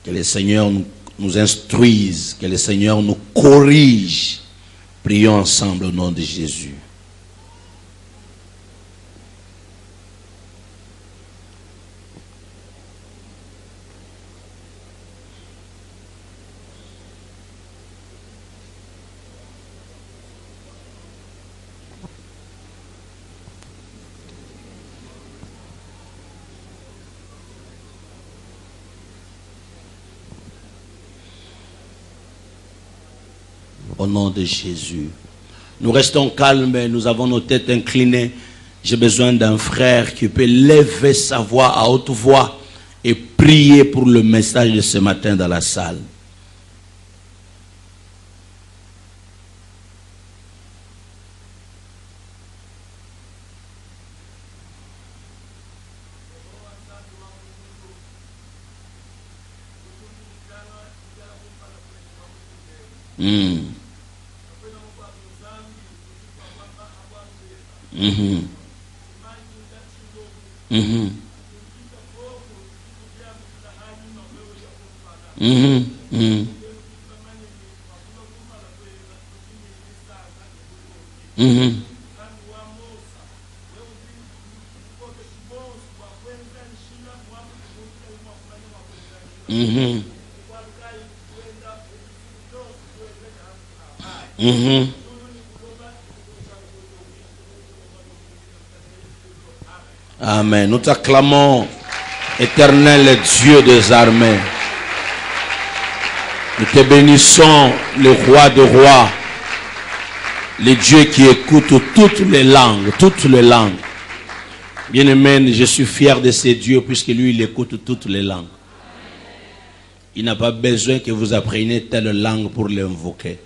Que le Seigneur nous instruise, que le Seigneur nous corrige. Prions ensemble au nom de Jésus. Au nom de Jésus. Nous restons calmes et nous avons nos têtes inclinées. J'ai besoin d'un frère qui peut lever sa voix à haute voix et prier pour le message de ce matin dans la salle. Amen. Nous t'acclamons, éternel Dieu des armées. Nous te bénissons, le roi des rois, le Dieu qui écoute toutes les langues, toutes les langues. Bien-aimé, je suis fier de ce Dieu puisque lui, il écoute toutes les langues. Il n'a pas besoin que vous appreniez telle langue pour l'invoquer.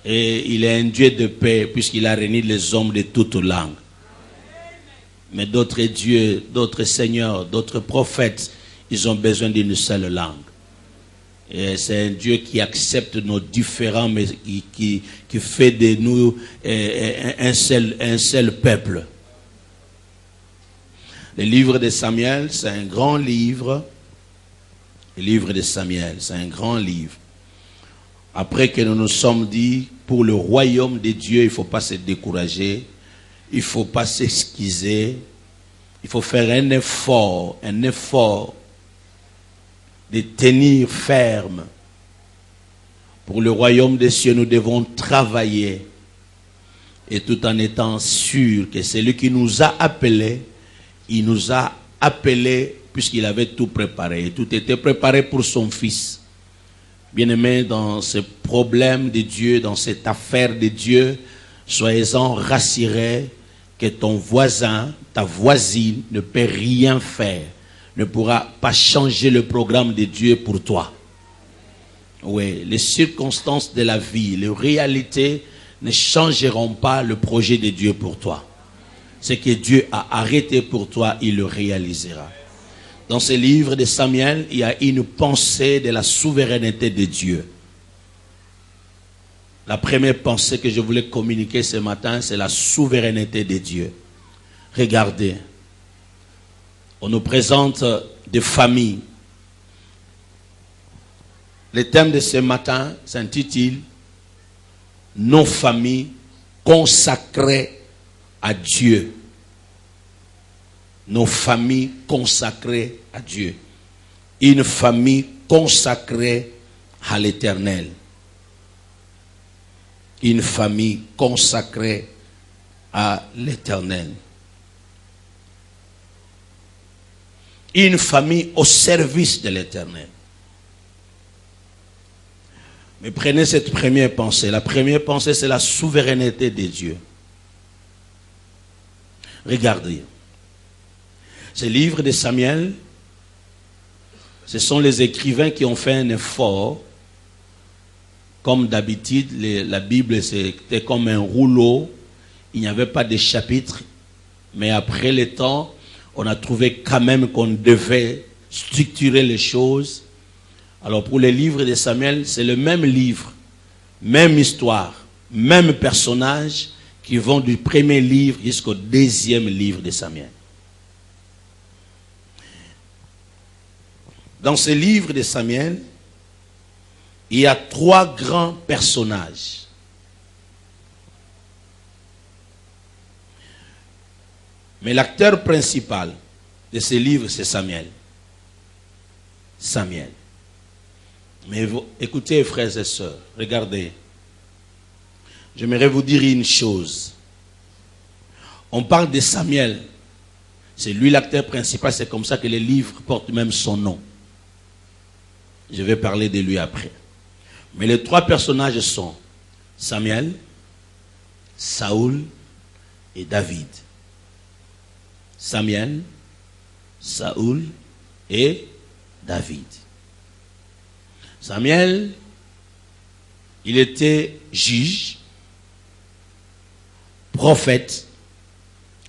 Et il est un Dieu de paix puisqu'il a réuni les hommes de toutes langues. Mais d'autres dieux, d'autres seigneurs, d'autres prophètes, ils ont besoin d'une seule langue. Et c'est un Dieu qui accepte nos différends, mais qui fait de nous un seul peuple. Le livre de Samuel, c'est un grand livre. Le livre de Samuel, c'est un grand livre. Après que nous nous sommes dit, pour le royaume de Dieu, il ne faut pas se décourager. Il ne faut pas s'excuser. Il faut faire un effort de tenir ferme. Pour le royaume des cieux, nous devons travailler. Et tout en étant sûr que celui qui nous a appelés, il nous a appelés puisqu'il avait tout préparé. Et tout était préparé pour son fils. Bien-aimés, dans ce problème de Dieu, dans cette affaire de Dieu, soyez-en rassurés que ton voisin, ta voisine ne peut rien faire, ne pourra pas changer le programme de Dieu pour toi. Oui, les circonstances de la vie, les réalités ne changeront pas le projet de Dieu pour toi. Ce que Dieu a arrêté pour toi, il le réalisera. Dans ce livre de Samuel, il y a une pensée de la souveraineté de Dieu. La première pensée que je voulais communiquer ce matin, c'est la souveraineté de Dieu. Regardez, on nous présente des familles. Le thème de ce matin s'intitule « Nos familles consacrées à Dieu ». Nos familles consacrées à Dieu. Une famille consacrée à l'Éternel. Une famille consacrée à l'Éternel. Une famille au service de l'Éternel. Mais prenez cette première pensée. La première pensée, c'est la souveraineté de Dieu. Regardez. Ce livre de Samuel, ce sont les écrivains qui ont fait un effort. Comme d'habitude, la Bible, c'était comme un rouleau. Il n'y avait pas de chapitres. Mais après le temps, on a trouvé quand même qu'on devait structurer les choses. Alors pour les livres de Samuel, c'est le même livre, même histoire, même personnage qui vont du premier livre jusqu'au deuxième livre de Samuel. Dans ce livre de Samuel, il y a 3 grands personnages. Mais l'acteur principal de ce livre, c'est Samuel. Samuel. Mais vous, écoutez, frères et sœurs, regardez. J'aimerais vous dire une chose. On parle de Samuel. C'est lui l'acteur principal, c'est comme ça que les livres portent même son nom. Je vais parler de lui après. Mais les 3 personnages sont Samuel, Saoul et David. Samuel, Saoul et David. Samuel, il était juge, prophète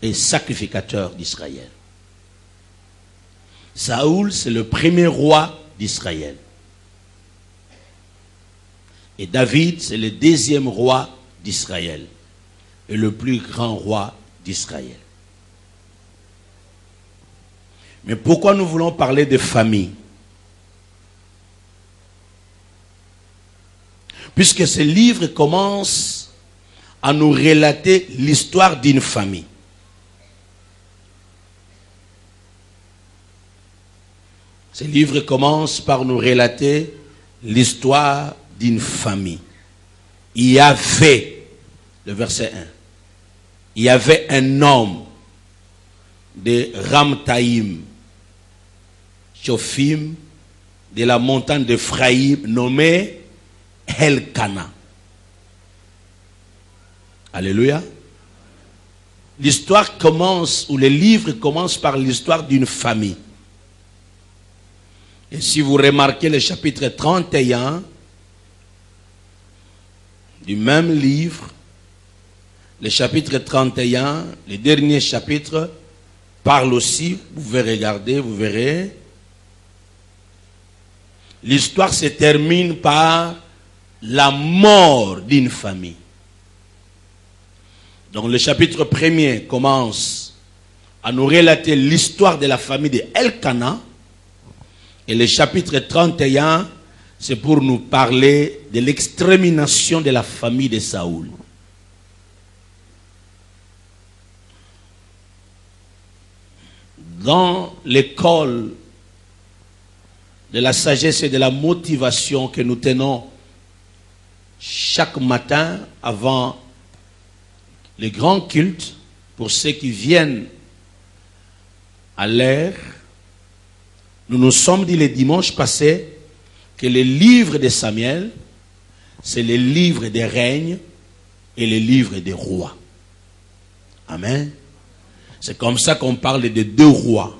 et sacrificateur d'Israël. Saoul, c'est le premier roi d'Israël. Et David, c'est le 2e roi d'Israël et le plus grand roi d'Israël. Mais pourquoi nous voulons parler de famille? Puisque ce livre commence à nous relater l'histoire d'une famille. Ce livre commence par nous relater l'histoire d'une famille. Il y avait, le verset 1, il y avait un homme de Ramtaïm, Chophim, de la montagne d'Ephraïm, nommé Elkana. Alléluia. L'histoire commence, ou le livre commence par l'histoire d'une famille. Et si vous remarquez le chapitre 31 du même livre, le chapitre 31, le dernier chapitre, parle aussi, vous pouvez regarder, vous verrez. L'histoire se termine par la mort d'une famille. Donc le chapitre 1er commence à nous relater l'histoire de la famille de Elkana. Et le chapitre 31, c'est pour nous parler de l'extermination de la famille de Saoul. Dans l'école de la sagesse et de la motivation que nous tenons chaque matin avant les grands cultes, pour ceux qui viennent à l'heure, nous nous sommes dit le dimanche passé que le livre de Samuel, c'est le livre des règnes et le livre des rois. Amen. C'est comme ça qu'on parle de 2 rois.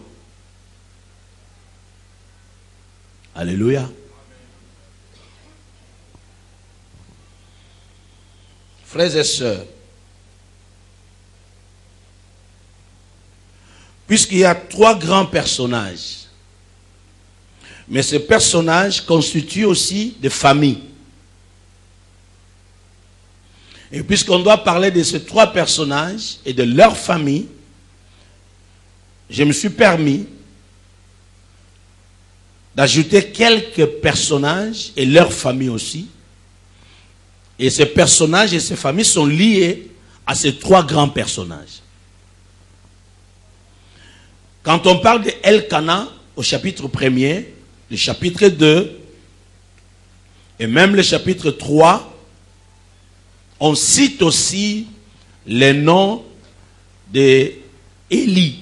Alléluia. Frères et sœurs, puisqu'il y a 3 grands personnages, mais ces personnages constituent aussi des familles. Et puisqu'on doit parler de ces 3 personnages et de leur famille, je me suis permis d'ajouter quelques personnages et leurs familles aussi. Et ces personnages et ces familles sont liés à ces 3 grands personnages. Quand on parle de Elkana au chapitre 1er, le chapitre 2 et même le chapitre 3, on cite aussi les noms de Élie,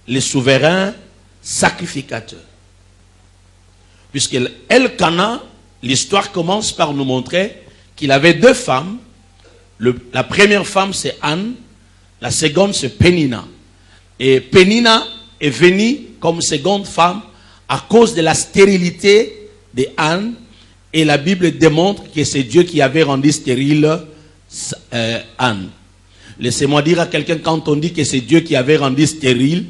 le souverain sacrificateur. Puisque Elkana, l'histoire commence par nous montrer qu'il avait 2 femmes. La première femme, c'est Anne. La seconde, c'est Pénina. Et Pénina est venue comme seconde femme à cause de la stérilité de Anne. Et la Bible démontre que c'est Dieu qui avait rendu stérile Anne. Laissez-moi dire à quelqu'un, quand on dit que c'est Dieu qui avait rendu stérile,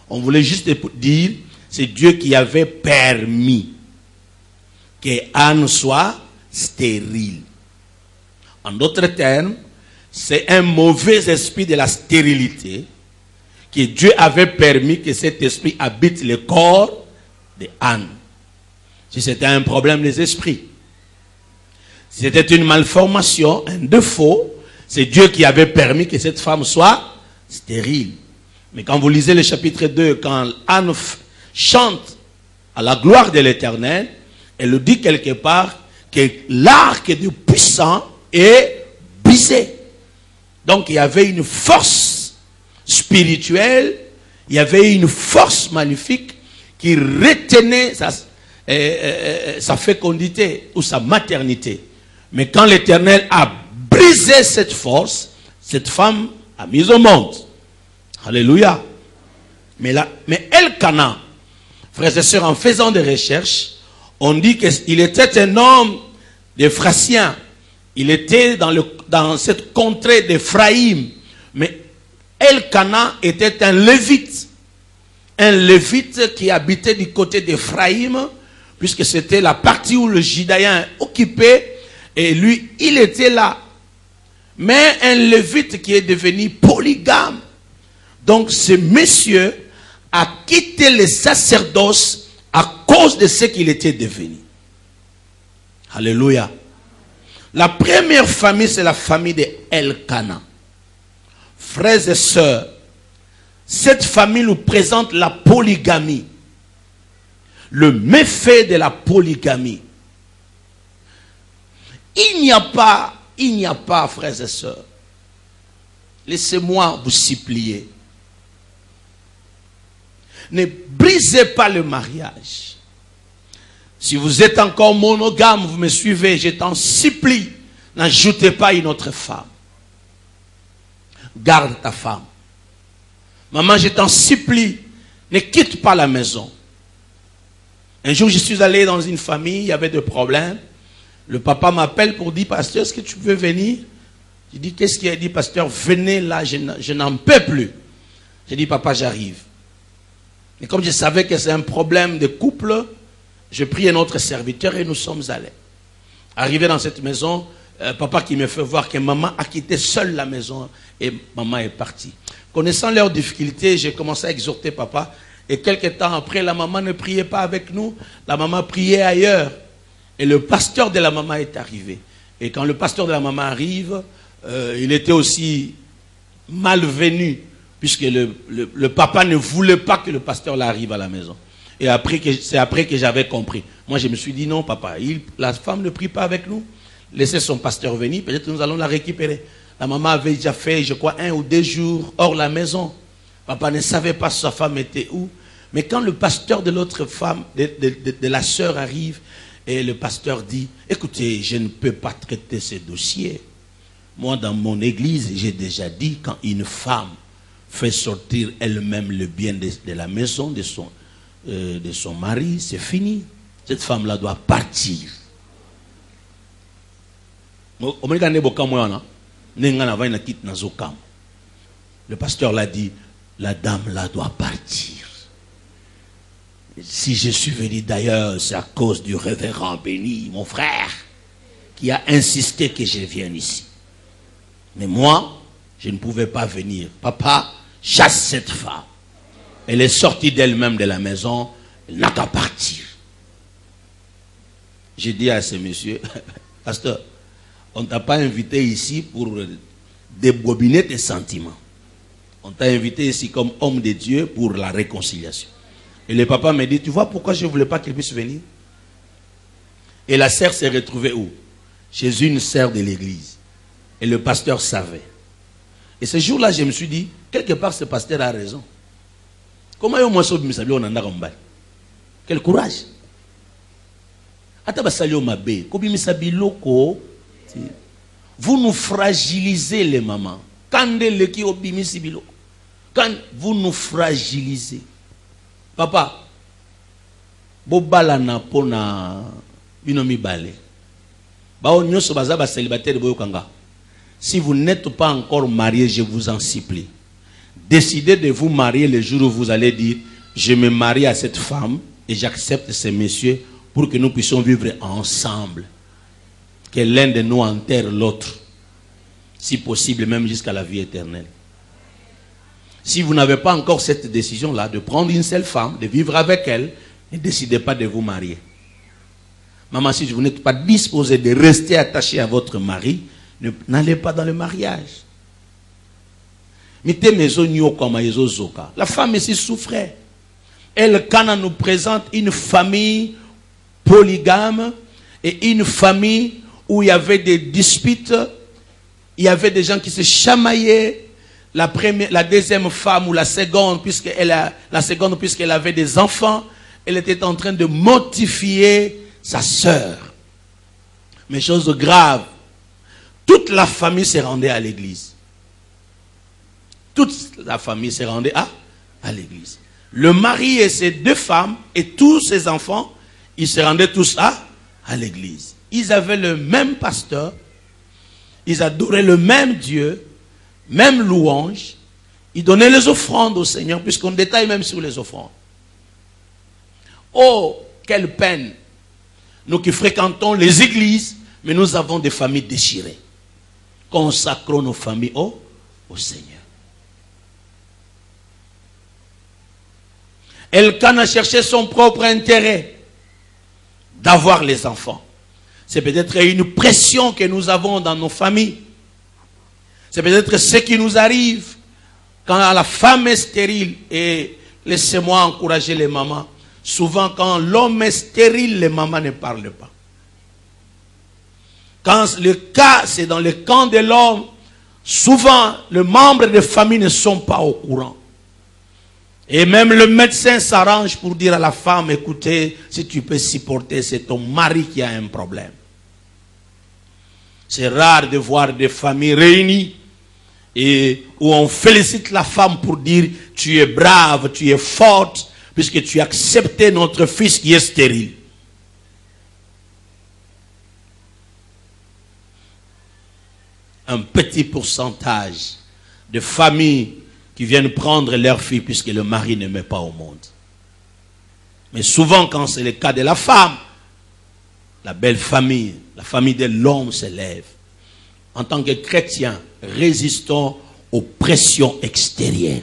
on voulait juste dire, c'est Dieu qui avait permis que Anne soit stérile. En d'autres termes, c'est un mauvais esprit de la stérilité que Dieu avait permis que cet esprit habite le corps de Anne. Si c'était un problème des esprits. Si c'était une malformation, un défaut, c'est Dieu qui avait permis que cette femme soit stérile. Mais quand vous lisez le chapitre 2, quand Anne chante à la gloire de l'Éternel, elle le dit quelque part que l'arc du puissant est brisé. Donc il y avait une force spirituelle, il y avait une force magnifique qui retenait sa fécondité ou sa maternité. Mais quand l'Éternel a brisé cette force, cette femme a mis au monde. Alléluia. Mais Elkana, frères et sœurs, en faisant des recherches, on dit qu'il était un homme d'Éphrasien. Il était dans cette contrée d'Éphraïm. Mais Elkana était un lévite. Un lévite qui habitait du côté d'Éphraïm, puisque c'était la partie où le Judaïen occupait, et lui, il était là. Mais un lévite qui est devenu polygame. Donc ce monsieur a quitté le sacerdoce à cause de ce qu'il était devenu. Alléluia. La première famille, c'est la famille de Elkana. Frères et sœurs, cette famille nous présente la polygamie. Le méfait de la polygamie. Il n'y a pas, frères et sœurs, laissez-moi vous supplier. Ne brisez pas le mariage. Si vous êtes encore monogame, vous me suivez, je t'en supplie, n'ajoutez pas une autre femme. Garde ta femme. Maman, je t'en supplie, ne quitte pas la maison. Un jour, je suis allé dans une famille, il y avait des problèmes. Le papa m'appelle pour dire, pasteur, est-ce que tu veux venir? Je dis, qu'est-ce qu'il a dit, pasteur? Venez là, je n'en peux plus. J'ai dit, papa, j'arrive. Et comme je savais que c'est un problème de couple, je pris un autre serviteur et nous sommes allés. Arrivé dans cette maison, papa qui me fait voir que maman a quitté seule la maison et maman est partie. Connaissant leurs difficultés, j'ai commencé à exhorter papa. Et quelques temps après, la maman ne priait pas avec nous. La maman priait ailleurs. Et le pasteur de la maman est arrivé. Et quand le pasteur de la maman arrive, il était aussi malvenu, puisque le papa ne voulait pas que le pasteur arrive à la maison. Et c'est après que j'avais compris. Moi, je me suis dit, non, papa, la femme ne prie pas avec nous. Laissez son pasteur venir, peut-être que nous allons la récupérer. La maman avait déjà fait, je crois, 1 ou 2 jours hors la maison. Papa ne savait pas si sa femme était où. Mais quand le pasteur de l'autre femme, de la sœur arrive, et le pasteur dit, écoutez, je ne peux pas traiter ce dossier. Moi, dans mon église, j'ai déjà dit, quand une femme fait sortir elle-même le bien de la maison de son mari, c'est fini. Cette femme-là doit partir. Le pasteur l'a dit, la dame-là doit partir. Si je suis venu d'ailleurs, c'est à cause du révérend béni, mon frère, qui a insisté que je vienne ici. Mais moi, je ne pouvais pas venir. Papa, chasse cette femme. Elle est sortie d'elle-même de la maison, elle n'a qu'à partir. J'ai dit à ce monsieur, pasteur, on ne t'a pas invité ici pour débobiner tes sentiments. On t'a invité ici comme homme de Dieu pour la réconciliation. Et le papa me dit, tu vois pourquoi je ne voulais pas qu'elle puisse venir? Et la sœur s'est retrouvée où? Chez une sœur de l'église. Et le pasteur savait. Et ce jour-là, je me suis dit, quelque part, ce pasteur a raison. Comment est-ce que quel courage! Vous nous fragilisez, les mamans. Quand vous nous fragilisez. Papa, bobala na pona binomi balé. Si vous n'êtes pas encore marié, je vous en supplie. Décidez de vous marier le jour où vous allez dire, je me marie à cette femme et j'accepte ces messieurs pour que nous puissions vivre ensemble. Que l'un de nous enterre l'autre. Si possible, même jusqu'à la vie éternelle. Si vous n'avez pas encore cette décision-là, de prendre une seule femme, de vivre avec elle, ne décidez pas de vous marier. Maman, si vous n'êtes pas disposé de rester attaché à votre mari, n'allez pas dans le mariage. La femme ici souffrait. Elkana nous présente une famille polygame et une famille où il y avait des disputes, il y avait des gens qui se chamaillaient. La deuxième femme ou la seconde, puisqu'elle avait des enfants, elle était en train de mortifier sa sœur. Mais chose grave, toute la famille s'est rendue à l'église. Toute la famille s'est rendue à l'église. Le mari et ses 2 femmes et tous ses enfants, ils se rendaient tous à l'église. Ils avaient le même pasteur, ils adoraient le même Dieu, même louange. Ils donnaient les offrandes au Seigneur, puisqu'on détaille même sur les offrandes. Oh, quelle peine! Nous qui fréquentons les églises, mais nous avons des familles déchirées. Consacrons nos familles au Seigneur. Elkana cherchait son propre intérêt d'avoir les enfants. C'est peut-être une pression que nous avons dans nos familles. C'est peut-être ce qui nous arrive quand la femme est stérile. Et laissez-moi encourager les mamans. Souvent, quand l'homme est stérile, les mamans ne parlent pas. Quand le cas, c'est dans le camp de l'homme, souvent, les membres de famille ne sont pas au courant. Et même le médecin s'arrange pour dire à la femme, écoutez, si tu peux supporter, c'est ton mari qui a un problème. C'est rare de voir des familles réunies et où on félicite la femme pour dire, tu es brave, tu es forte, puisque tu as accepté notre fils qui est stérile. Un petit pourcentage de familles qui viennent prendre leur fille puisque le mari ne met pas au monde. Mais souvent, quand c'est le cas de la femme, la belle famille, la famille de l'homme se lève. En tant que chrétiens, résistons aux pressions extérieures.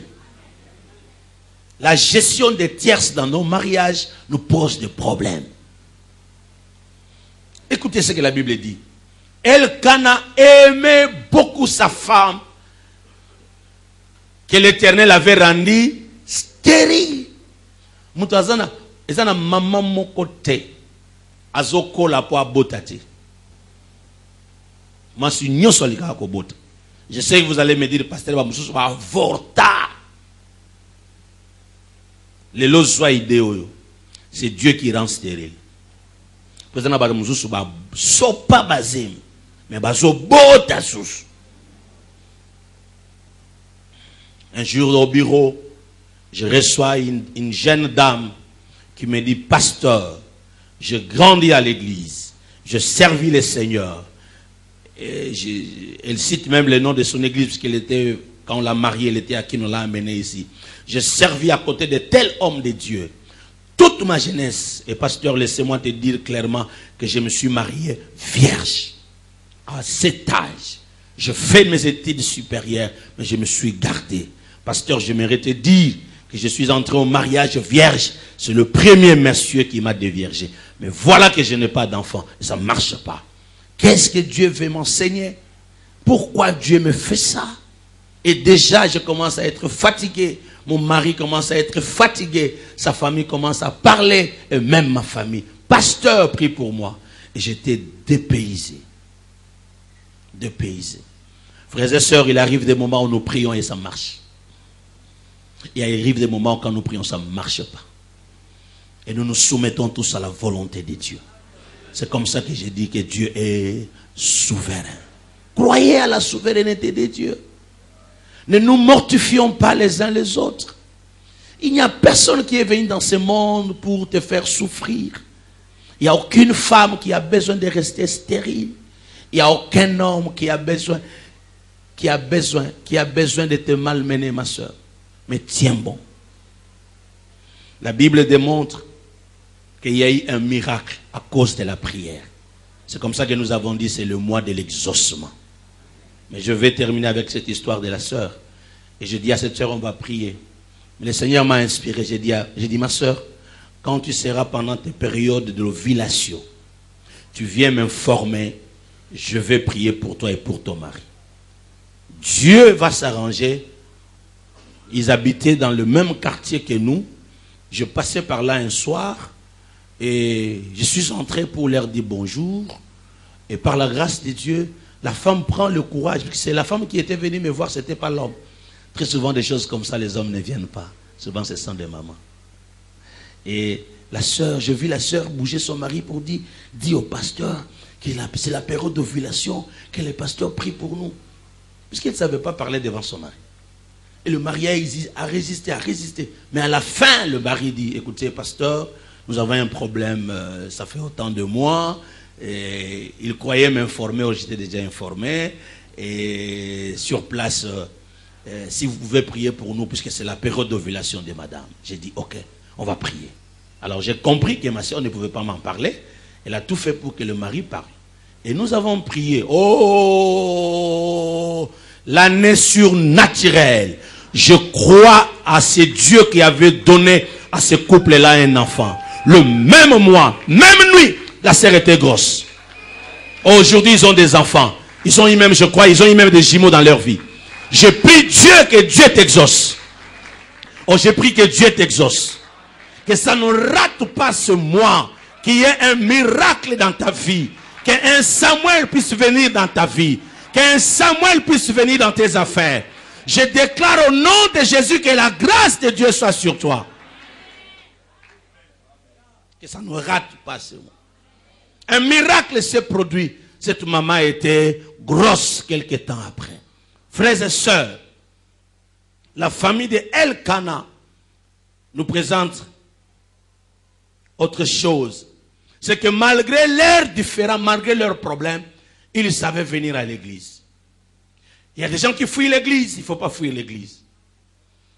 La gestion des tierces dans nos mariages nous pose des problèmes. Écoutez ce que la Bible dit. Elkana aimait beaucoup sa femme que l'Éternel avait rendue stérile. Mutazana, ezana maman mokote azoko la po abotati. Masu nyoso lika ko bota. Je sais que vous allez me dire, pasteur, va avorta. Les lois idéaux, c'est Dieu qui rend stérile. Président ba mususu ba sopa bazem, mais ba zo bota sous. Un jour au bureau, je reçois une jeune dame qui me dit, pasteur, je grandis à l'église, je servis le Seigneur. Et elle cite même le nom de son église, puisqu'elle était, quand on l'a mariée, elle était à qui on l'a amenée ici. Je servis à côté de tel homme de Dieu. Toute ma jeunesse, et pasteur, laissez-moi te dire clairement que je me suis marié vierge. À cet âge, je fais mes études supérieures, mais je me suis gardé. Pasteur, j'aimerais te dire que je suis entré au mariage vierge. C'est le premier monsieur qui m'a déviergé. Mais voilà que je n'ai pas d'enfant. Ça ne marche pas. Qu'est-ce que Dieu veut m'enseigner? Pourquoi Dieu me fait ça? Et déjà, je commence à être fatigué. Mon mari commence à être fatigué. Sa famille commence à parler. Et même ma famille. Pasteur, prie pour moi. Et j'étais dépaysé. Dépaysé. Frères et sœurs, il arrive des moments où nous prions et ça marche. Il arrive des moments où quand nous prions, ça ne marche pas. Et nous nous soumettons tous à la volonté de Dieu. C'est comme ça que j'ai dit que Dieu est souverain. Croyez à la souveraineté de Dieu. Ne nous mortifions pas les uns les autres. Il n'y a personne qui est venu dans ce monde pour te faire souffrir. Il n'y a aucune femme qui a besoin de rester stérile. Il n'y a aucun homme qui a besoin de te malmener, ma soeur. Mais tiens bon. La Bible démontre qu'il y a eu un miracle à cause de la prière. C'est comme ça que nous avons dit, c'est le mois de l'exaucement. Mais je vais terminer avec cette histoire de la sœur. Et je dis à cette sœur, on va prier. Mais le Seigneur m'a inspiré. J'ai dit, ma sœur, quand tu seras pendant tes périodes de ovulation, tu viens m'informer, je vais prier pour toi et pour ton mari. Dieu va s'arranger. Ils habitaient dans le même quartier que nous. Je passais par là un soir et je suis entré pour leur dire bonjour. Et par la grâce de Dieu, la femme prend le courage. C'est la femme qui était venue me voir, ce n'était pas l'homme. Très souvent, des choses comme ça, les hommes ne viennent pas. Souvent, ce sont des mamans. Et la sœur, je vis la sœur bouger son mari pour dire, dis au pasteur que c'est la période d'ovulation, que le pasteur prie pour nous. Puisqu'elle ne savait pas parler devant son mari. Et le mari a résisté. Mais à la fin, le mari dit, écoutez, pasteur, nous avons un problème, ça fait autant de mois. Et il croyait m'informer, j'étais déjà informé. Et sur place, si vous pouvez prier pour nous, puisque c'est la période d'ovulation de madame. J'ai dit, ok, on va prier. Alors j'ai compris que ma soeur ne pouvait pas m'en parler. Elle a tout fait pour que le mari parle. Et nous avons prié. Oh, l'année surnaturelle. Je crois à ce Dieu qui avait donné à ce couple-là un enfant. Le même mois, même nuit, la sœur était grosse. Aujourd'hui, ils ont des enfants. Ils ont eu même, je crois, ils ont eu même des jumeaux dans leur vie. Je prie Dieu que Dieu t'exauce. Oh, j'ai pris que Dieu t'exauce. Que ça ne rate pas ce mois. Qu'il y ait un miracle dans ta vie. Qu'un Samuel puisse venir dans ta vie. Qu'un Samuel puisse venir dans tes affaires. Je déclare au nom de Jésus que la grâce de Dieu soit sur toi. Que ça ne rate pas ce mois. Un miracle s'est produit. Cette maman était grosse quelque temps après. Frères et sœurs, la famille de Elkana nous présente autre chose. C'est que malgré leurs différends, malgré leurs problèmes, ils savaient venir à l'église. Il y a des gens qui fuient l'église, il ne faut pas fuir l'église.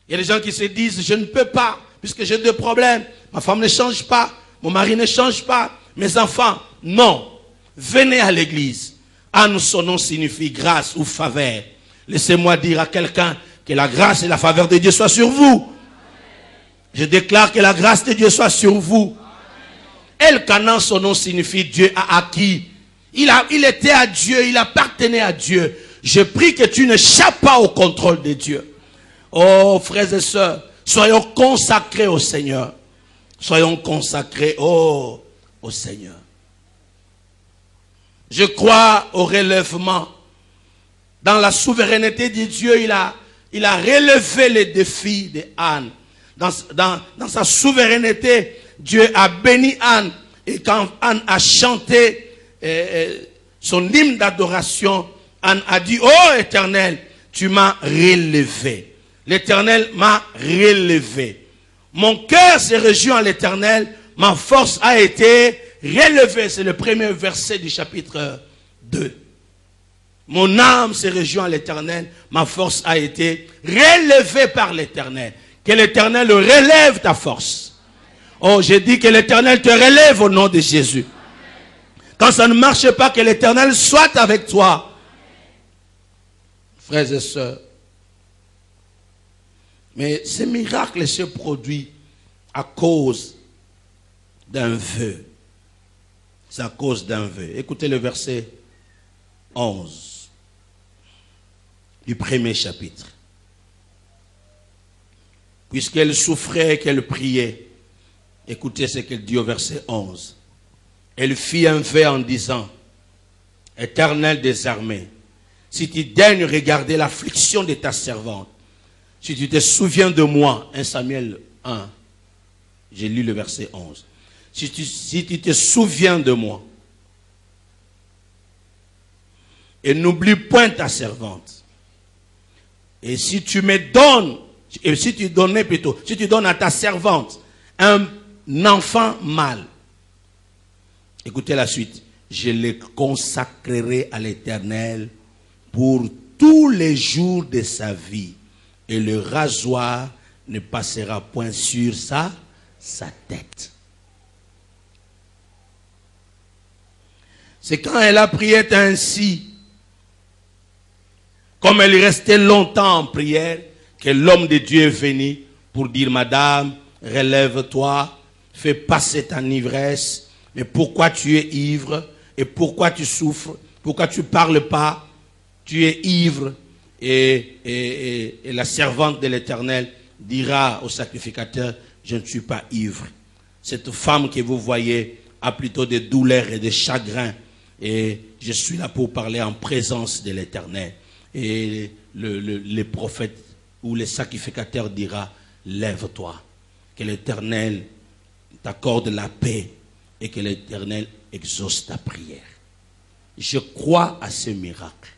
Il y a des gens qui se disent, je ne peux pas, puisque j'ai des problèmes. Ma femme ne change pas, mon mari ne change pas, mes enfants. Non, venez à l'église. Anne, son nom signifie grâce ou faveur. Laissez-moi dire à quelqu'un que la grâce et la faveur de Dieu soient sur vous. Je déclare que la grâce de Dieu soit sur vous. Elkana, son nom signifie Dieu a acquis. Il était à Dieu, il appartenait à Dieu. Je prie que tu n'échappes pas au contrôle de Dieu. Oh, frères et sœurs, soyons consacrés au Seigneur. Soyons consacrés au Seigneur. Je crois au relèvement. Dans la souveraineté de Dieu, il a relevé les défis de Anne. Dans sa souveraineté, Dieu a béni Anne. Et quand Anne a chanté son hymne d'adoration, Anne a dit, oh Éternel, tu m'as relevé. L'Éternel m'a relevé. Mon cœur s'est réjoui en l'Éternel. Ma force a été relevée. C'est le premier verset du chapitre 2. Mon âme s'est réjouie en l'Éternel. Ma force a été relevée par l'Éternel. Que l'Éternel relève ta force. Oh, j'ai dit que l'Éternel te relève au nom de Jésus. Quand ça ne marche pas, que l'Éternel soit avec toi. Frères et sœurs. Mais ce miracle se produit à cause d'un vœu. C'est à cause d'un vœu. Écoutez le verset 11 du premier chapitre. Puisqu'elle souffrait, qu'elle priait. Écoutez ce qu'elle dit au verset 11. Elle fit un vœu en disant, Éternel des armées, si tu daignes regarder l'affliction de ta servante, si tu te souviens de moi, 1 Samuel 1, j'ai lu le verset 11. Si tu te souviens de moi, et n'oublie point ta servante, et si tu me donnes, et si tu donnais plutôt, si tu donnes à ta servante un enfant mâle, écoutez la suite, je le consacrerai à l'Éternel pour tous les jours de sa vie, et le rasoir ne passera point sur sa tête. C'est quand elle a prié ainsi, comme elle restait longtemps en prière, que l'homme de Dieu est venu pour dire, Madame, relève-toi, fais passer ta ivresse, mais pourquoi tu es ivre? Et pourquoi tu souffres? Pourquoi tu ne parles pas? Tu es ivre. Et la servante de l'Éternel dira au sacrificateur, je ne suis pas ivre. Cette femme que vous voyez a plutôt des douleurs et des chagrins. Et je suis là pour parler en présence de l'Éternel. Et les prophètes ou les sacrificateurs dira, lève-toi. Que l'Éternel t'accorde la paix et que l'Éternel exauce ta prière. Je crois à ce miracle.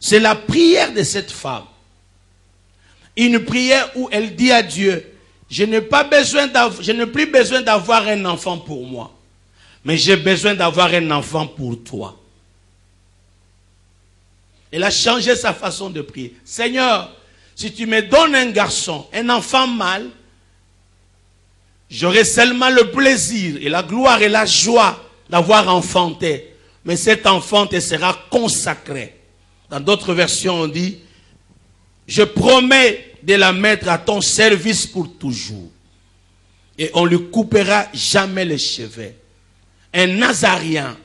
C'est la prière de cette femme. Une prière où elle dit à Dieu, je n'ai plus besoin d'avoir un enfant pour moi, mais j'ai besoin d'avoir un enfant pour toi. Elle a changé sa façon de prier. Seigneur, si tu me donnes un garçon, un enfant mâle, j'aurai seulement le plaisir et la gloire et la joie d'avoir enfanté. Mais cet enfant te sera consacré. Dans d'autres versions, on dit, je promets de la mettre à ton service pour toujours. Et on ne lui coupera jamais les cheveux. Un Nazaréen,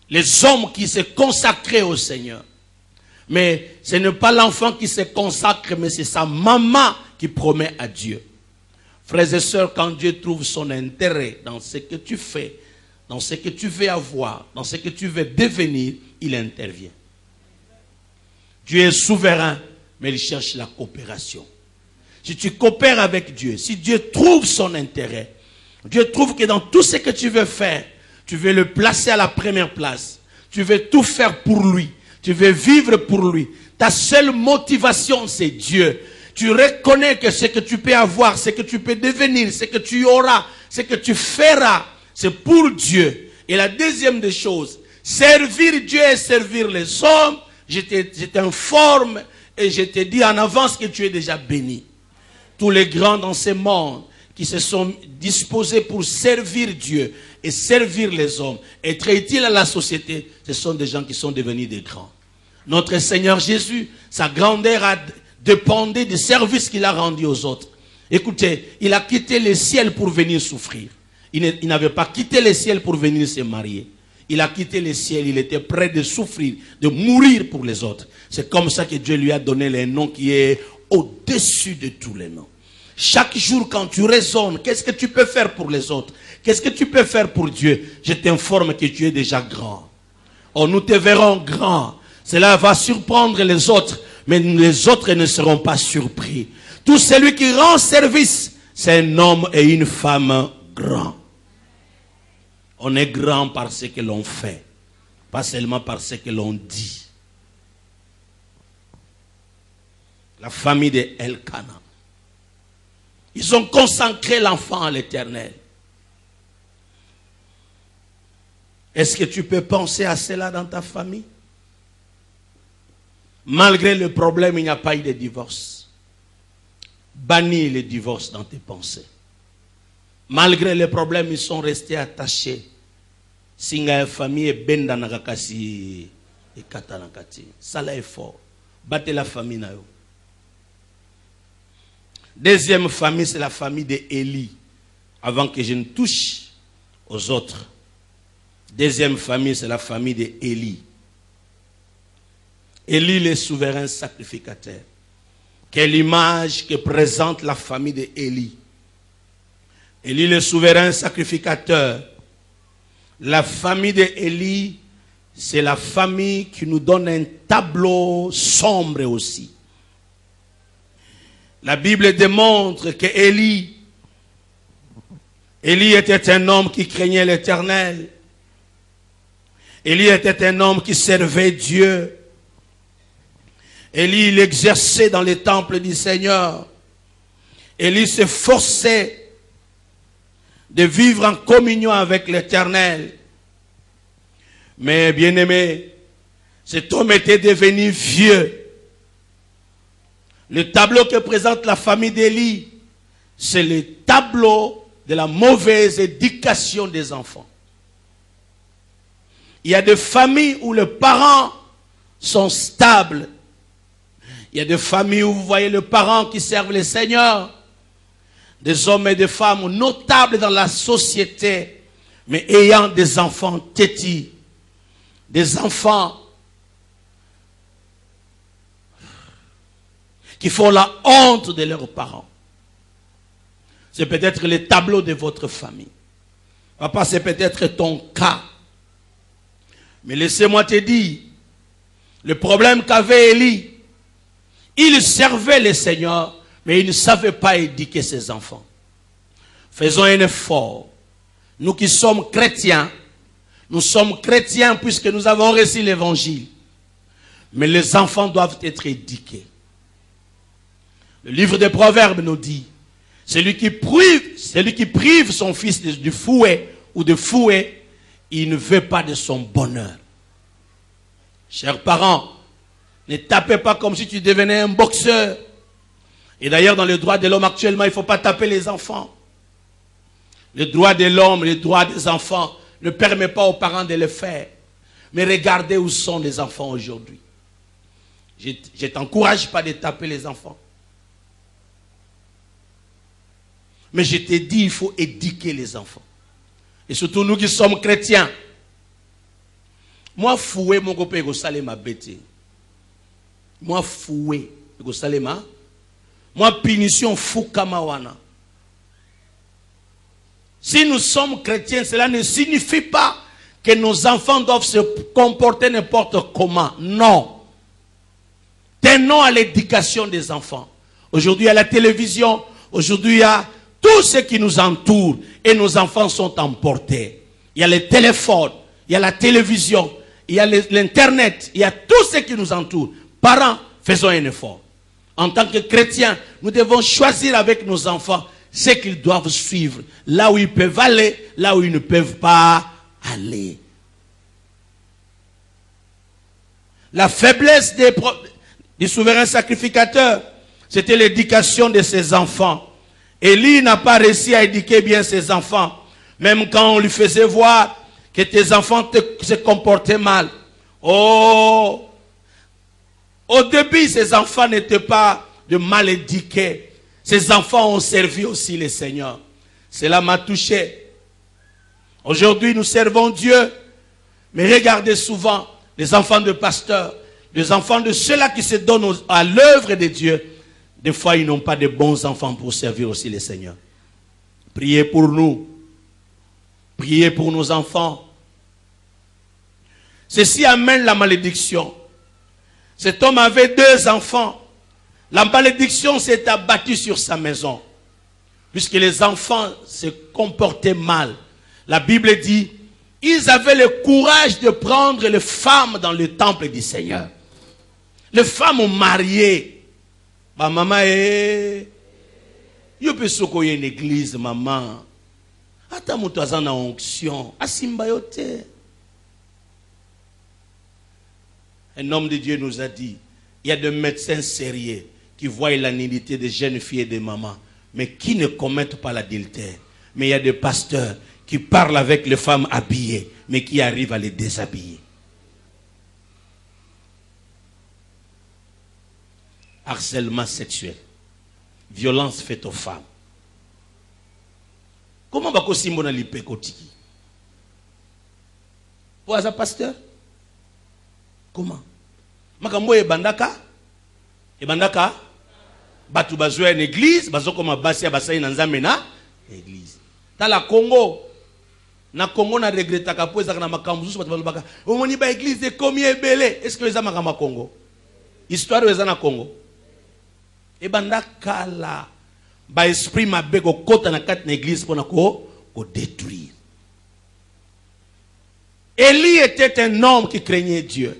les hommes qui se consacraient au Seigneur. Mais ce n'est pas l'enfant qui se consacre, mais c'est sa maman qui promet à Dieu. Frères et sœurs, quand Dieu trouve son intérêt dans ce que tu fais, dans ce que tu veux avoir, dans ce que tu veux devenir, il intervient. Dieu est souverain, mais il cherche la coopération. Si tu coopères avec Dieu, si Dieu trouve son intérêt, Dieu trouve que dans tout ce que tu veux faire, tu veux le placer à la première place. Tu veux tout faire pour lui. Tu veux vivre pour lui. Ta seule motivation, c'est Dieu. Tu reconnais que ce que tu peux avoir, ce que tu peux devenir, ce que tu auras, ce que tu feras, c'est pour Dieu. Et la deuxième des choses, servir Dieu et servir les hommes, je t'informe et je te dis en avance que tu es déjà béni. Tous les grands dans ce monde qui se sont disposés pour servir Dieu et servir les hommes, être utile à la société, ce sont des gens qui sont devenus des grands. Notre Seigneur Jésus, sa grandeur a dépendé du service qu'il a rendu aux autres. Écoutez, il a quitté le ciel pour venir souffrir. Il n'avait pas quitté le ciel pour venir se marier. Il a quitté le ciel, il était prêt de souffrir, de mourir pour les autres. C'est comme ça que Dieu lui a donné le nom qui est au-dessus de tous les noms. Chaque jour quand tu raisonnes, qu'est-ce que tu peux faire pour les autres? Qu'est-ce que tu peux faire pour Dieu? Je t'informe que tu es déjà grand. Oh, nous te verrons grand. Cela va surprendre les autres, mais les autres ne seront pas surpris. Tout celui qui rend service, c'est un homme et une femme grands. On est grand par ce que l'on fait, pas seulement par ce que l'on dit. La famille de Elkana. Ils ont consacré l'enfant à l'Éternel. Est-ce que tu peux penser à cela dans ta famille? Malgré le problème, il n'y a pas eu de divorce. Bannis le divorce dans tes pensées. Malgré les problèmes, ils sont restés attachés. Singa famille benda nakakasi et katanakati. Ça là est fort. Battez la famille na yo. Deuxième famille, c'est la famille d'Élie. Avant que je ne touche aux autres. Deuxième famille, c'est la famille d'Élie. Élie, le souverain sacrificateur. Quelle image que présente la famille d'Élie. Élie, le souverain sacrificateur. La famille d'Élie, c'est la famille qui nous donne un tableau sombre aussi. La Bible démontre que Élie était un homme qui craignait l'Éternel. Élie était un homme qui servait Dieu. Élie, il exerçait dans les temples du Seigneur. Élie s'efforçait de vivre en communion avec l'Éternel. Mais bien aimé, cet homme était devenu vieux. Le tableau que présente la famille d'Élie, c'est le tableau de la mauvaise éducation des enfants. Il y a des familles où les parents sont stables. Il y a des familles où vous voyez les parents qui servent le Seigneur. Des hommes et des femmes notables dans la société. mais ayant des enfants têtis, des enfants qui font la honte de leurs parents. C'est peut-être le tableau de votre famille. Papa, c'est peut-être ton cas. Mais laissez-moi te dire, le problème qu'avait Élie, il servait le Seigneur, mais il ne savait pas éduquer ses enfants. Faisons un effort. Nous qui sommes chrétiens, nous sommes chrétiens puisque nous avons reçu l'évangile. Mais les enfants doivent être éduqués. Le livre des Proverbes nous dit, celui qui prive son fils du fouet ou de fouet, il ne veut pas de son bonheur. Chers parents, ne tapez pas comme si tu devenais un boxeur. Et d'ailleurs, dans le droit de l'homme actuellement, il ne faut pas taper les enfants. Le droit de l'homme, le droit des enfants ne permet pas aux parents de le faire. Mais regardez où sont les enfants aujourd'hui. Je ne t'encourage pas de taper les enfants. Mais je te dis, il faut éduquer les enfants. Et surtout nous qui sommes chrétiens. Moi, foué, mon copain, je salé ma bête. Moi, foué, je salé ma. Moi, punition, fou kamawana. Si nous sommes chrétiens, cela ne signifie pas que nos enfants doivent se comporter n'importe comment. Non. Tenons à l'éducation des enfants. Aujourd'hui, il y a la télévision. Aujourd'hui, il y a tout ce qui nous entoure. Et nos enfants sont emportés. Il y a les téléphones. Il y a la télévision. Il y a l'internet. Il y a tout ce qui nous entoure. Parents, faisons un effort. En tant que chrétiens, nous devons choisir avec nos enfants ce qu'ils doivent suivre. Là où ils peuvent aller, là où ils ne peuvent pas aller. La faiblesse du souverain sacrificateur, c'était l'éducation de ses enfants. Élie n'a pas réussi à éduquer bien ses enfants. Même quand on lui faisait voir que tes enfants se comportaient mal. Oh! Au début, ces enfants n'étaient pas de mal éduqués. Ces enfants ont servi aussi le Seigneur. Cela m'a touché. Aujourd'hui, nous servons Dieu. Mais regardez souvent les enfants de pasteurs, les enfants de ceux-là qui se donnent à l'œuvre de Dieu. Des fois, ils n'ont pas de bons enfants pour servir aussi le Seigneur. Priez pour nous. Priez pour nos enfants. Ceci amène la malédiction. Cet homme avait 2 enfants. La malédiction s'est abattue sur sa maison. Puisque les enfants se comportaient mal. La Bible dit, ils avaient le courage de prendre les femmes dans le temple du Seigneur. Les femmes mariées. Ma maman est... Yo peux sokoyer une église, maman. Attends, mon toisan a onction. Asimbayote. Un homme de Dieu nous a dit, il y a des médecins sérieux qui voient la nudité des jeunes filles et des mamans, mais qui ne commettent pas l'adultère. Mais il y a des pasteurs qui parlent avec les femmes habillées, mais qui arrivent à les déshabiller. Harcèlement sexuel, violence faite aux femmes. Comment va qu'on mona lipe kotiki? Pour un pasteur? Comment? Makambo e bandaka? Batu bazoué une église, bazo comme basi ya basai na nzambe na église. Dans la Congo, na Congo na regretta ka po ezaka na makambo zusu batu balobaka. Omoni ba église de combien belé? Est-ce que eza makama Congo? Histoire eza na Congo. E bandaka la ba esprit mabe ko kota na kati na église pona ko détruire. Élie était un homme qui craignait Dieu.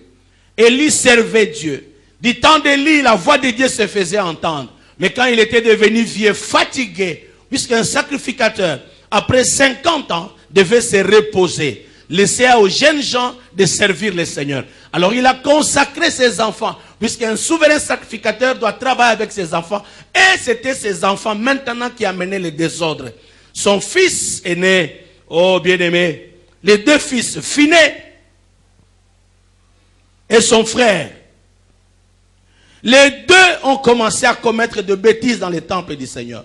Élie servait Dieu. Du temps d'Élie, la voix de Dieu se faisait entendre. Mais quand il était devenu vieux, fatigué, puisqu'un sacrificateur, après 50 ans, devait se reposer, laisser aux jeunes gens de servir le Seigneur. Alors il a consacré ses enfants, puisqu'un souverain sacrificateur doit travailler avec ses enfants. Et c'était ses enfants maintenant qui amenaient le désordre. Son fils aîné, oh bien-aimé, les 2 fils, Finé et son frère, les 2 ont commencé à commettre de bêtises dans le temple du Seigneur.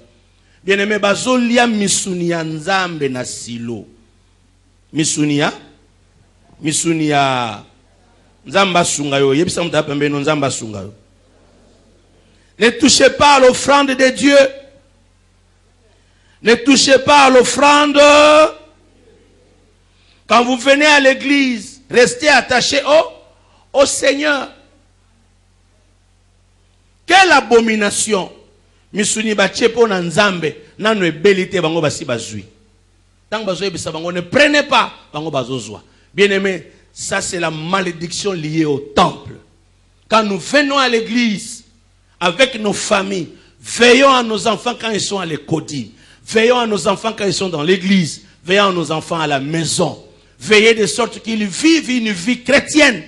Bien-aimé, bazolia misuni ya nzambe na silo. Misunia. Nzamba sungayo. Yebisa mta pembe no nzamba sungayo. Ne touchez pas à l'offrande de Dieu. Ne touchez pas à l'offrande. Quand vous venez à l'église, restez attachés au Seigneur. Quelle abomination. Misuni bachepo na nzambe. Nano ebelite bango basi bazui. Tant bazui bisa bango ne prenez pas bango bazozwa. Bien aimé, ça c'est la malédiction liée au temple. Quand nous venons à l'église, avec nos familles, veillons à nos enfants quand ils sont à l'école. Veillons à nos enfants quand ils sont dans l'église. Veillons à nos enfants à la maison. Veillez de sorte qu'ils vivent une vie chrétienne.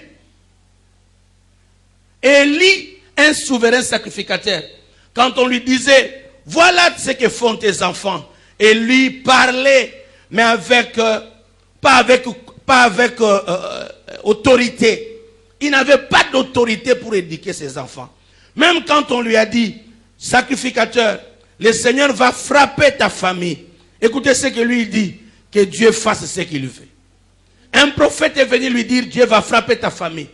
Élie, un souverain sacrificateur, quand on lui disait, voilà ce que font tes enfants, et lui parlait, mais pas avec autorité. Il n'avait pas d'autorité pour éduquer ses enfants. Même quand on lui a dit, sacrificateur, le Seigneur va frapper ta famille. Écoutez ce que lui dit, que Dieu fasse ce qu'il veut. Un prophète est venu lui dire, Dieu va frapper ta famille.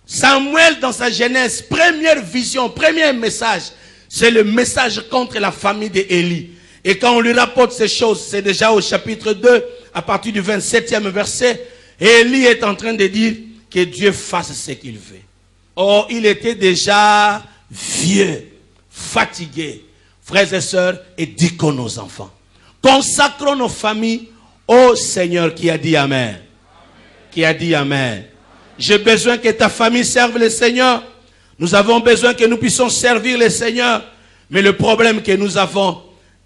Samuel, dans sa jeunesse, première vision, premier message, c'est le message contre la famille d'Élie. Et quand on lui rapporte ces choses, c'est déjà au chapitre 2, à partir du 27e verset, Élie est en train de dire que Dieu fasse ce qu'il veut. Or, il était déjà vieux, fatigué. Frères et sœurs, éduquons nos enfants. Consacrons nos familles au Seigneur qui a dit Amen. Qui a dit Amen. J'ai besoin que ta famille serve le Seigneur. Nous avons besoin que nous puissions servir le Seigneur. Mais le problème que nous avons,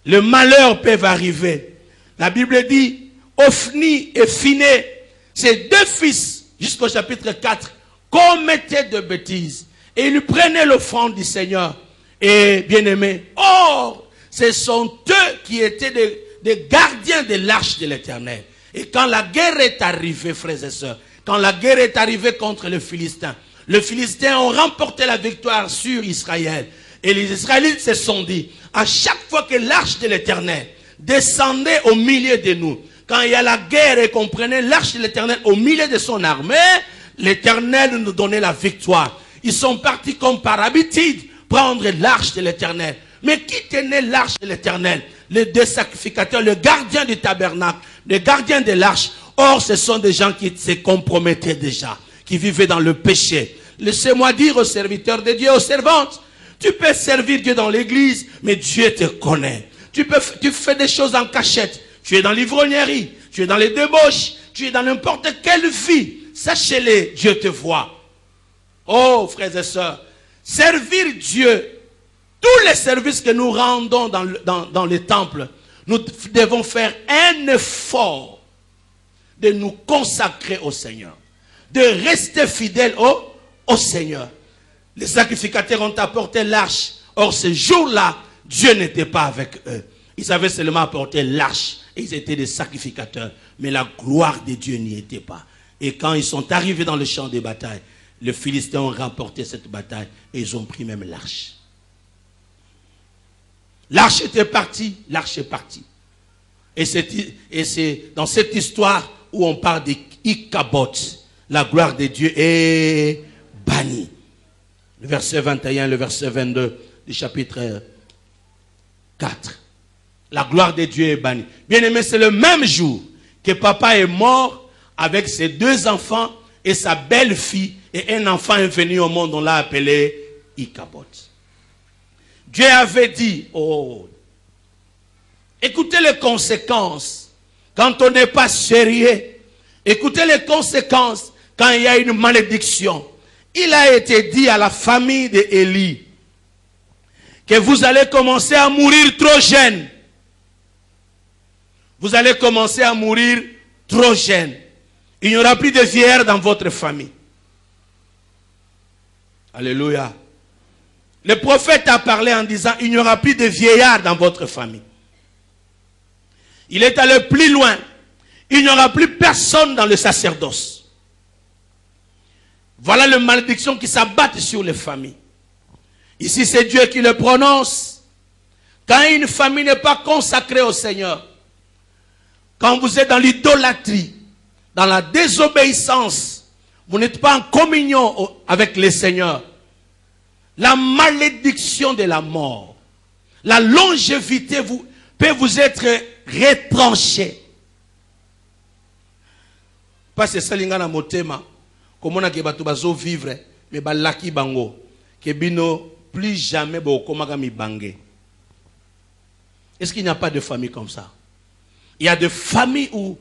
le malheur peut arriver. La Bible dit, Ophni et Phiné, ces deux fils, jusqu'au chapitre 4, commettaient de bêtises. Et ils prenaient l'offrande du Seigneur. Et bien aimé, or, ce sont eux qui étaient des gardiens de l'arche de l'Éternel. Et quand la guerre est arrivée, frères et sœurs, quand la guerre est arrivée contre les Philistins ont remporté la victoire sur Israël. Et les Israélites se sont dit, à chaque fois que l'arche de l'Éternel descendait au milieu de nous, quand il y a la guerre et qu'on prenait l'arche de l'Éternel au milieu de son armée, l'Éternel nous donnait la victoire. Ils sont partis comme par habitude prendre l'arche de l'Éternel. Mais qui tenait l'arche de l'Éternel? Les deux sacrificateurs, le gardien du tabernacle, le gardien de l'arche. Or, ce sont des gens qui se compromettaient déjà, qui vivaient dans le péché. Laissez-moi dire aux serviteurs de Dieu, aux servantes, tu peux servir Dieu dans l'église, mais Dieu te connaît. Tu fais des choses en cachette. Tu es dans l'ivrognerie, tu es dans les débauches, tu es dans n'importe quelle vie. Sachez-le, Dieu te voit. Oh, frères et sœurs, servir Dieu, tous les services que nous rendons dans les temples, nous devons faire un effort de nous consacrer au Seigneur, de rester fidèles au Seigneur. Les sacrificateurs ont apporté l'arche. Or, ce jour-là, Dieu n'était pas avec eux. Ils avaient seulement apporté l'arche. Et ils étaient des sacrificateurs. Mais la gloire de Dieu n'y était pas. Et quand ils sont arrivés dans le champ de bataille, les Philistins ont remporté cette bataille. Et ils ont pris même l'arche. L'arche était partie. L'arche est partie. Et c'est dans cette histoire où on parle d'Ikabot. La gloire de Dieu est bannie. Le verset 21, le verset 22 du chapitre 4. La gloire de Dieu est bannie. Bien aimé, c'est le même jour que papa est mort avec ses deux enfants et sa belle-fille. Et un enfant est venu au monde, on l'a appelé Ikabot. Dieu avait dit, oh, écoutez les conséquences quand on n'est pas sérieux. Écoutez les conséquences quand il y a une malédiction. Il a été dit à la famille d'Élie que vous allez commencer à mourir trop jeune. Vous allez commencer à mourir trop jeune. Il n'y aura plus de vieillards dans votre famille. Alléluia. Le prophète a parlé en disant, il n'y aura plus de vieillards dans votre famille. Il est allé plus loin. Il n'y aura plus personne dans le sacerdoce. Voilà les malédictions qui s'abattent sur les familles. Ici, c'est Dieu qui le prononce. Quand une famille n'est pas consacrée au Seigneur, quand vous êtes dans l'idolâtrie, dans la désobéissance, vous n'êtes pas en communion avec le Seigneur, la malédiction de la mort, la longévité peut vous être retranchée. Parce que c'est ça na motema, comme on a que vivre, mais balaki bango, que bino plus jamais bokomaka mi bangé. Est-ce qu'il n'y a pas de famille comme ça? Il y a des familles où,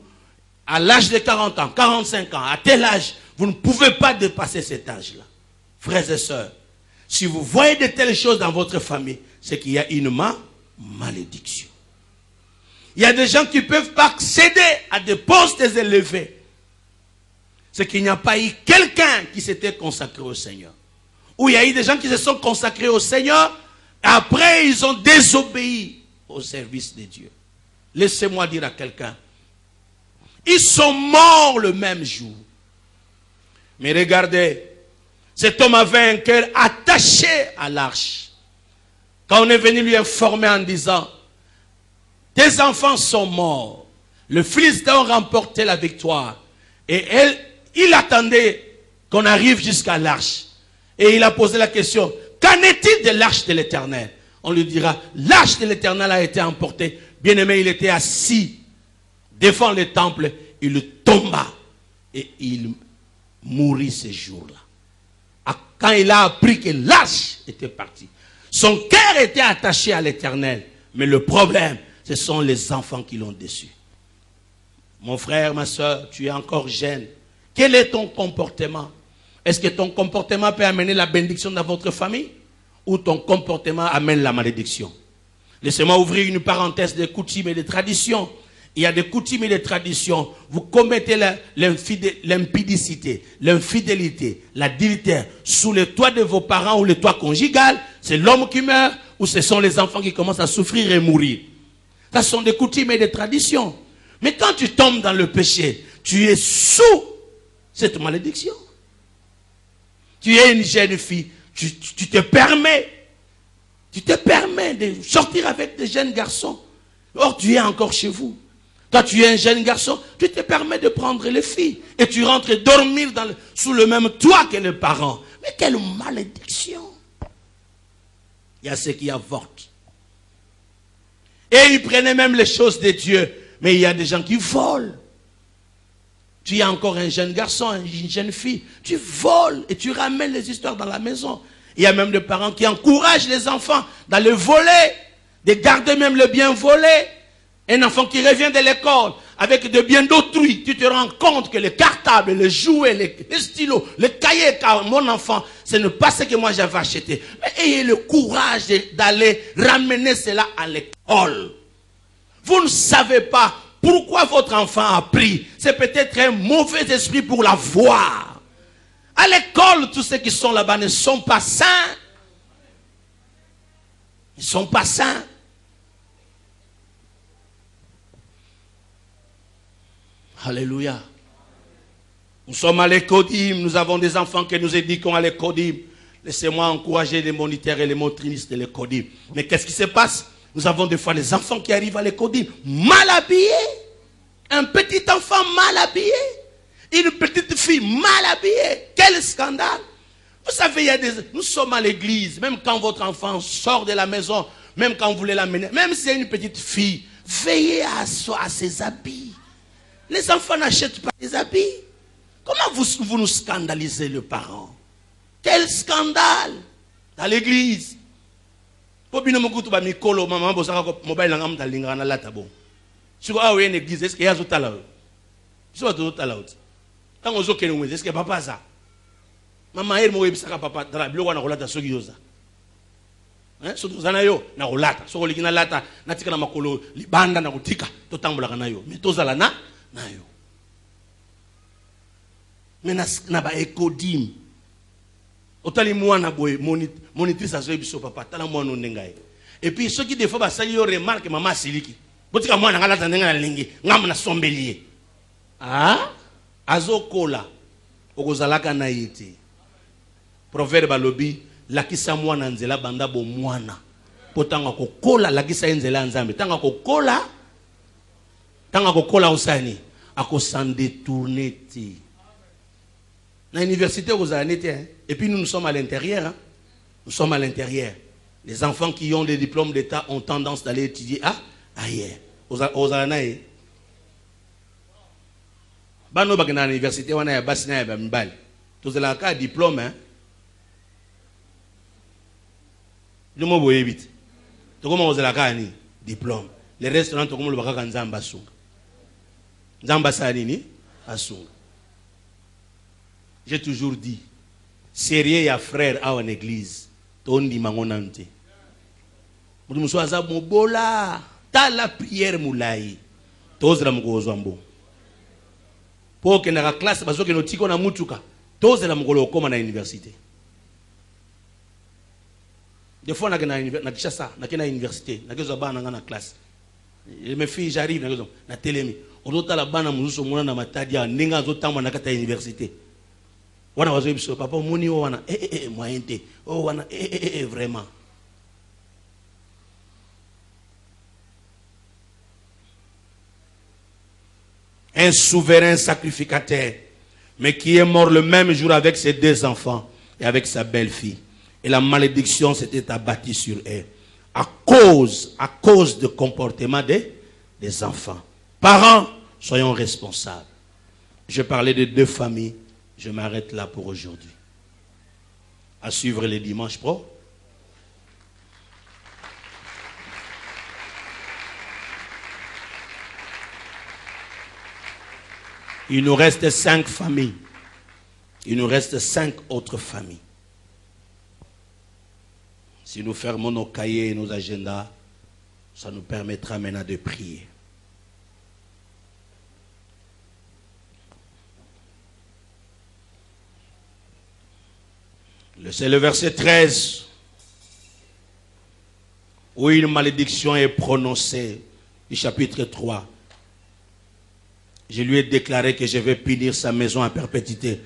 à l'âge de 40 ans, 45 ans, à tel âge, vous ne pouvez pas dépasser cet âge-là. Frères et sœurs, si vous voyez de telles choses dans votre famille, c'est qu'il y a une malédiction. Il y a des gens qui ne peuvent pas accéder à des postes élevés. C'est qu'il n'y a pas eu quelqu'un qui s'était consacré au Seigneur. Ou il y a eu des gens qui se sont consacrés au Seigneur, et après ils ont désobéi au service de Dieu. Laissez-moi dire à quelqu'un, ils sont morts le même jour. Mais regardez, cet homme avait un cœur attaché à l'arche. Quand on est venu lui informer en disant, tes enfants sont morts, le Philistin a remporté la victoire, et il attendait qu'on arrive jusqu'à l'arche. Et il a posé la question, qu'en est-il de l'arche de l'Éternel? On lui dira, l'arche de l'Éternel a été emportée. Bien-aimé, il était assis devant le temple, il tomba et il mourit ce jour-là. Quand il a appris que l'arche était partie, son cœur était attaché à l'Éternel. Mais le problème, ce sont les enfants qui l'ont déçu. Mon frère, ma soeur, tu es encore jeune. Quel est ton comportement? Est-ce que ton comportement peut amener la bénédiction dans votre famille? Ou ton comportement amène la malédiction? Laissez-moi ouvrir une parenthèse de coutumes et de traditions. Il y a des coutumes et des traditions. Vous commettez l'impudicité, l'infidélité, l'adultère sous le toit de vos parents ou le toit conjugal. C'est l'homme qui meurt ou ce sont les enfants qui commencent à souffrir et mourir. Ce sont des coutumes et des traditions. Mais quand tu tombes dans le péché, tu es sous cette malédiction. Tu es une jeune fille, tu te permets de sortir avec des jeunes garçons. Or, tu es encore chez vous. Toi, tu es un jeune garçon, tu te permets de prendre les filles. Et tu rentres dormir sous le même toit que les parents. Mais quelle malédiction! Il y a ceux qui avortent. Et ils prenaient même les choses de Dieu. Mais il y a des gens qui volent. Tu es encore un jeune garçon, une jeune fille. Tu voles et tu ramènes les histoires dans la maison. Il y a même des parents qui encouragent les enfants dans le voler, de garder même le bien volé. Un enfant qui revient de l'école avec des biens d'autrui, tu te rends compte que les cartables, les jouets, les stylos, les cahiers, car mon enfant, ce n'est pas ce que moi j'avais acheté. Mais ayez le courage d'aller ramener cela à l'école. Vous ne savez pas pourquoi votre enfant a pris. C'est peut-être un mauvais esprit pour l'avoir. À l'école, tous ceux qui sont là-bas ne sont pas saints. Ils ne sont pas saints. Alléluia. Nous sommes à l'écodim. Nous avons des enfants que nous éduquons à l'écodim. Laissez-moi encourager les moniteurs et les motrices de l'écodim. Mais qu'est-ce qui se passe? Nous avons des fois des enfants qui arrivent à l'écodim mal habillés. Un petit enfant mal habillé. Une petite fille mal habillée. Quel scandale! Vous savez, nous sommes à l'église. Même quand votre enfant sort de la maison, même quand vous voulez l'amener, même si c'est une petite fille, veillez à ses habits. Les enfants n'achètent pas des habits. Comment vous nous scandalisez, le parent? Quel scandale dans l'église! Sur une église, est-ce qu'il y a tout à l'heure? Est-ce que papa ça? Maman, elle m'a dit que papa, dans la bloc, on a relata sur Yosa. Surtout, on a eu na relata. Sur le lata, na tika na makolo, libanda na kutika, to tambula kanayo. Mais to zala na yo. Mais na ba ekodim. Otali mwana boy monitrice azo biso papa, tala mwana ndengai. Et puis ceux qui des fois ba sali yo remarque maman siliki. Botika mwana ngalata ndenga na lingi, ngam na sombelier. Ah? Azokola okozalaka na yete. Proverbe alobi lakisa mwana nzela banda bo mwana. Potanga kokola lakisa nzela nzambe. Tanga kokola osani. à cause s'en détourner. Dans l'université, vous avez été. Et puis nous sommes à l'intérieur. Hein? Nous sommes à l'intérieur. Les enfants qui ont des diplômes d'État ont tendance d'aller étudier ailleurs. Aux années. Bano bagana l'université, on a bassin à Bambal. Tous les cas diplôme. Hein? Nous m'en voyez vite. Tout comme on a la diplôme. Les restaurants, tout comme le baka Nzamba Sunga. Nzamba Sanini, Asunga. J'ai toujours dit, sérieux et frère à une église, tondi mangonante. Vous soyez à Mobola, ta la prière moulaï, tous la mugozambo. Pour que la classe, parce que nous tiko na mutuka, tous la mugolo comme à l'université. Des fois, na Kishasa, na université, na kezaba na classe. Mes filles, j'arrive, na télémi. On doit la bana muzuso mona na matadia, ninga zotama na kata université. Wana wazo biso papa moni wana moyente wana vraiment. Un souverain sacrificateur, mais qui est mort le même jour avec ses 2 enfants et avec sa belle-fille. Et la malédiction s'était abattue sur eux à cause du comportement des enfants. Parents, soyons responsables. Je parlais de 2 familles. Je m'arrête là pour aujourd'hui. À suivre les dimanches pro. Il nous reste 5 familles. Il nous reste 5 autres familles. Si nous fermons nos cahiers et nos agendas, ça nous permettra maintenant de prier. C'est le verset 13 où une malédiction est prononcée du chapitre 3. Je lui ai déclaré que je vais punir sa maison à perpétuité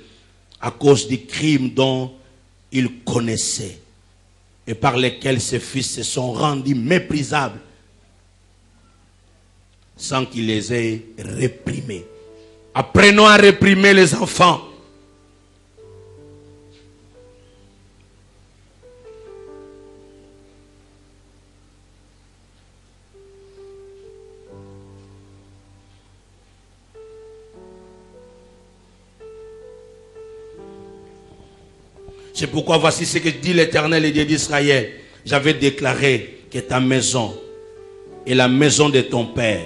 à cause du crime dont il connaissait et par lesquels ses fils se sont rendus méprisables sans qu'il les ait réprimés. Apprenons à réprimer les enfants. C'est pourquoi voici ce que dit l'Éternel, le Dieu d'Israël. J'avais déclaré que ta maison et la maison de ton père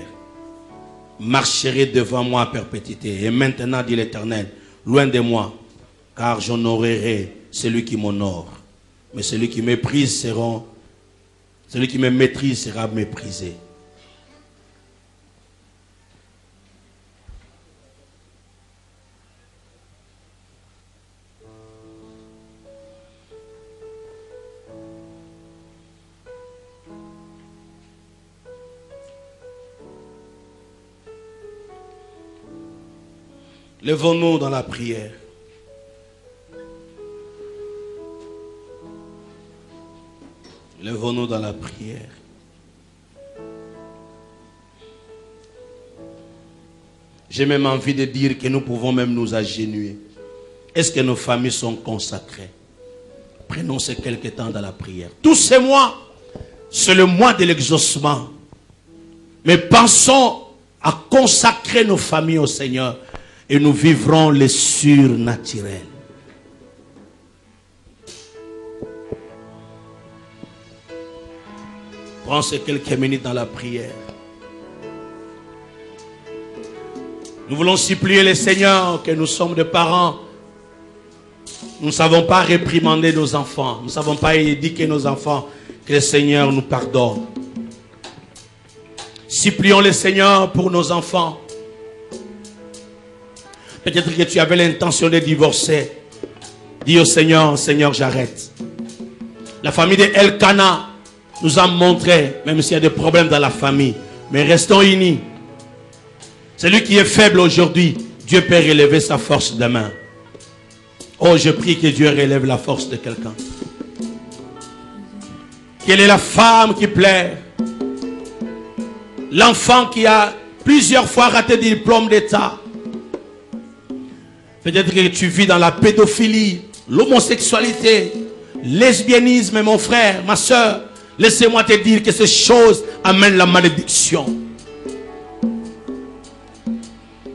marcheraient devant moi à perpétuité. Et maintenant, dit l'Éternel, loin de moi, car j'honorerai celui qui m'honore. Mais celui qui me maîtrise sera méprisé. Levons-nous dans la prière. Levons-nous dans la prière. J'ai même envie de dire que nous pouvons même nous agenouiller. Est-ce que nos familles sont consacrées? Prenons ces quelques temps dans la prière. Tous ces mois, c'est le mois de l'exaucement. Mais pensons à consacrer nos familles au Seigneur. Et nous vivrons le surnaturel. Prends ces quelques minutes dans la prière. Nous voulons supplier le Seigneur que nous sommes des parents. Nous ne savons pas réprimander nos enfants. Nous ne savons pas éduquer nos enfants. Que le Seigneur nous pardonne. Supplions le Seigneur pour nos enfants. Peut-être que tu avais l'intention de divorcer. Dis au Seigneur, Seigneur, j'arrête. La famille de Elkana nous a montré, même s'il y a des problèmes dans la famille, mais restons unis. Celui qui est faible aujourd'hui, Dieu peut relever sa force demain. Oh, je prie que Dieu relève la force de quelqu'un. Quelle est la femme qui pleure? L'enfant qui a plusieurs fois raté des diplômes d'État. Peut-être que tu vis dans la pédophilie, l'homosexualité, lesbianisme, mon frère, ma soeur. Laissez-moi te dire que ces choses amènent la malédiction.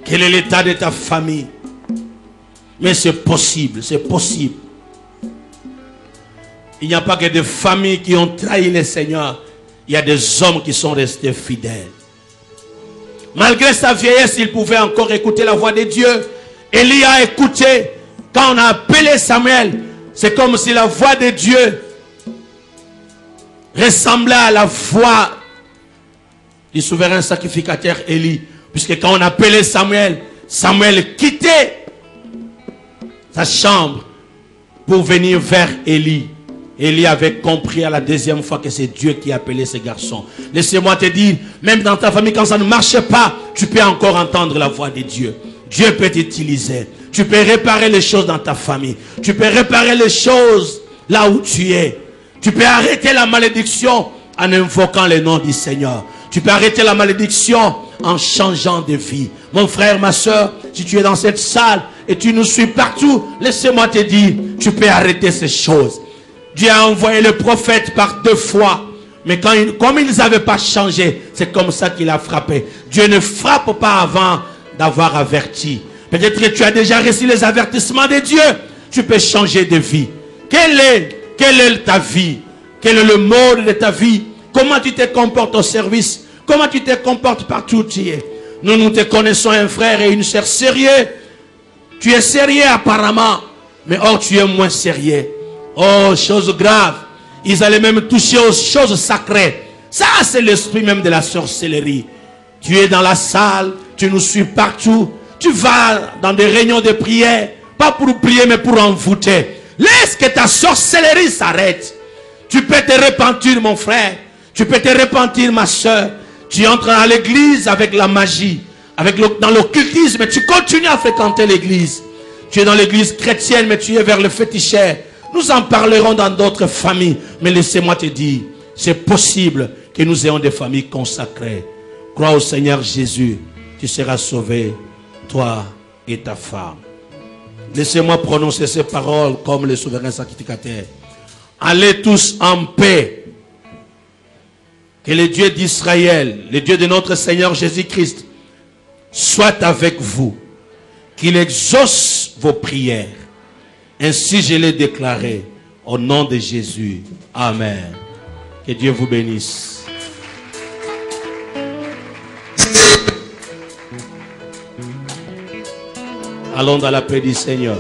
Quel est l'état de ta famille? Mais c'est possible, c'est possible. Il n'y a pas que des familles qui ont trahi le Seigneur. Il y a des hommes qui sont restés fidèles. Malgré sa vieillesse, il pouvait encore écouter la voix de Dieu. Élie a écouté. Quand on a appelé Samuel, c'est comme si la voix de Dieu ressemblait à la voix du souverain sacrificateur Élie. Puisque quand on appelait Samuel, Samuel quittait sa chambre pour venir vers Élie. Élie avait compris à la deuxième fois que c'est Dieu qui appelait ces garçons. Laissez-moi te dire, même dans ta famille, quand ça ne marche pas, tu peux encore entendre la voix de Dieu. Dieu peut t'utiliser. Tu peux réparer les choses dans ta famille. Tu peux réparer les choses là où tu es. Tu peux arrêter la malédiction en invoquant le nom du Seigneur. Tu peux arrêter la malédiction en changeant de vie. Mon frère, ma soeur, si tu es dans cette salle et tu nous suis partout, laissez-moi te dire, tu peux arrêter ces choses. Dieu a envoyé le prophète par 2 fois. Mais comme ils n'avaient pas changé, c'est comme ça qu'il a frappé. Dieu ne frappe pas avant d'avoir averti. Peut-être que tu as déjà reçu les avertissements de Dieu. Tu peux changer de vie. Quelle est ta vie? Quel est le mode de ta vie? Comment tu te comportes au service? Comment tu te comportes partout où tu es? Nous te connaissons un frère et une sœur sérieux. Tu es sérieux apparemment. Mais or tu es moins sérieux. Oh, chose grave. Ils allaient même toucher aux choses sacrées. Ça, c'est l'esprit même de la sorcellerie. Tu es dans la salle, tu nous suis partout. Tu vas dans des réunions de prière, pas pour prier, mais pour envoûter. Laisse que ta sorcellerie s'arrête. Tu peux te repentir, mon frère. Tu peux te repentir, ma soeur. Tu entres à l'église avec la magie, dans l'occultisme, tu continues à fréquenter l'église. Tu es dans l'église chrétienne, mais tu es vers le féticheur. Nous en parlerons dans d'autres familles. Mais laissez-moi te dire, c'est possible que nous ayons des familles consacrées. Crois au Seigneur Jésus, tu seras sauvé, toi et ta femme. Laissez-moi prononcer ces paroles comme le souverain sacrificateur. Allez tous en paix. Que le Dieu d'Israël, le Dieu de notre Seigneur Jésus-Christ, soit avec vous. Qu'il exauce vos prières. Ainsi je l'ai déclaré au nom de Jésus. Amen. Que Dieu vous bénisse. Allons dans la paix du Seigneur.